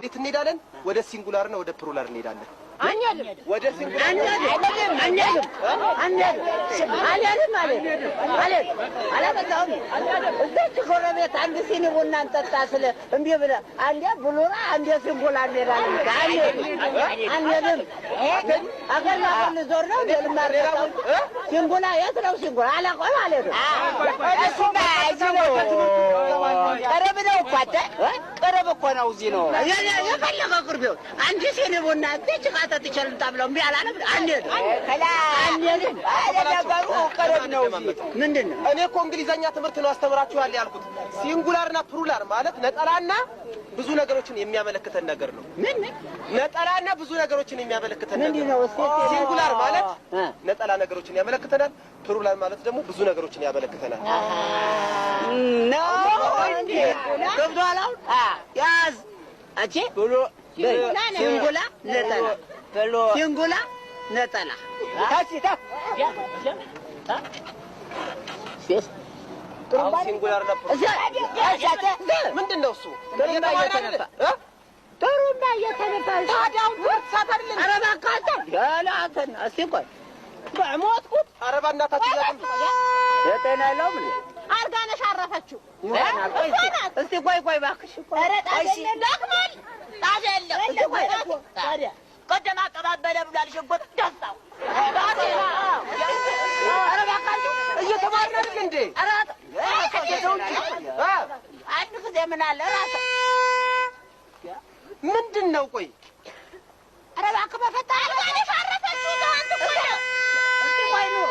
ወዴት እንሄዳለን? ወደ ሲንጉላር እና ወደ ፕሉራል እንሄዳለን። ወደ ሲንጉላር እዛች ጎረቤት አንድ ሲኒ ቡና እንጠጣ ስለ እምቢ ብለህ አንዴ ፕሉራል አንዴ ሲንጉላር እንሄዳለን። አንሄድም። አገር ማቀል ዞር ነው ለልማርቀው ሲንጉላ የት ነው ሲንጉላ አላውቀውም ማለት ነው። እሱማ እዚህ ነው። ቀረብ ነው እኮ አንተ ቀረብ እኮ ነው። እዚህ ነው የፈለገው ቅርብ ይሁን አንድ ሲኒ ቡና እዚች ቃጠት ይችላል ታብለው እምቢ አላለም። አንሄድም አንሄድም። ነገሩ ቀረብ ነው። ምንድን ነው? እኔ እኮ እንግሊዘኛ ትምህርት ነው አስተምራችኋል ያልኩት። ሲንጉላርና ፕሉራል ማለት ነጠላና ብዙ ነገሮችን የሚያመለክተን ነገር ነው። ምን ነጠላና ብዙ ነገሮችን የሚያመለክተን ነገር ነው? ሲንጉላር ማለት ነጠላ ነገሮችን ያመለክተናል። ፕሉራል ማለት ደግሞ ብዙ ነገሮችን ያመለክተናል። ነው እንዴ? ገብቶሃል? ያዝ አቼ ሲንጉላ ነጠላ ሲንጉላ ነጠላ ታሲታ ሲንጉላርና ምንድን ነው እሱ? ጥሩምባ እየተነፋ ታዲያው ትርሳት አይደለም። ኧረ እባክህ አንተ ያላተን እስቲ ቆይ በሞትኩት ኧረ በእናታችሁ የጤና የለውም እንዴ? አርጋነሽ አረፈችው። እስቲ ቆይ እባክሽ ኧረ ጣጀለ ዳክማል ጣጀለ ታዲያ ቀደም አቀባበለ ብሏል። ሽጉጥ ደስታው ኧረ እባክህ እየተማርን እንዴ? ኧረ አንድ ጊዜ ምን አለ እራስህ ምንድን ነው? ቆይ ኧረ እባክህ በፈጣሪ አርጋነሽ አረፈችው። አንተ ቆይ እስቲ ቆይ ነው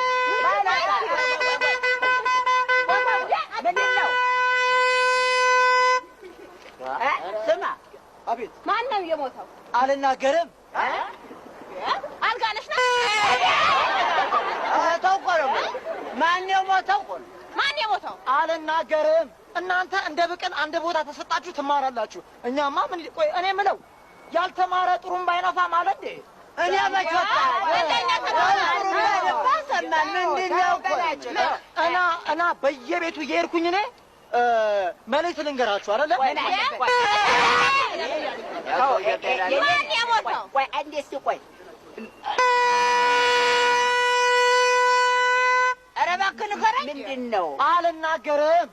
ምንድን ነው? ስማ አቤት። ማን ነው የሞተው? አልናገርም። አርጋነሽ ነው። ተው እኮ ነው። ማን የሞተው? ማን የሞተው? አልናገርም። እናንተ እንደ ብቅል አንድ ቦታ ተሰጣችሁ ትማራላችሁ። እኛማ ምን ቆይ እኔ ምለው ያልተማረ ጥሩምባ አይነፋ ማለት እንዴ? እኔ መቸጣ እና በየቤቱ እየሄድኩኝ እኔ መልእክት ልንገራችሁ አይደለ? ማን የሞተው? ቆይ አንዴ እስኪ ቆይ ኧረ እባክህ ንገረኝ። ምንድን ነው? አልናገርም።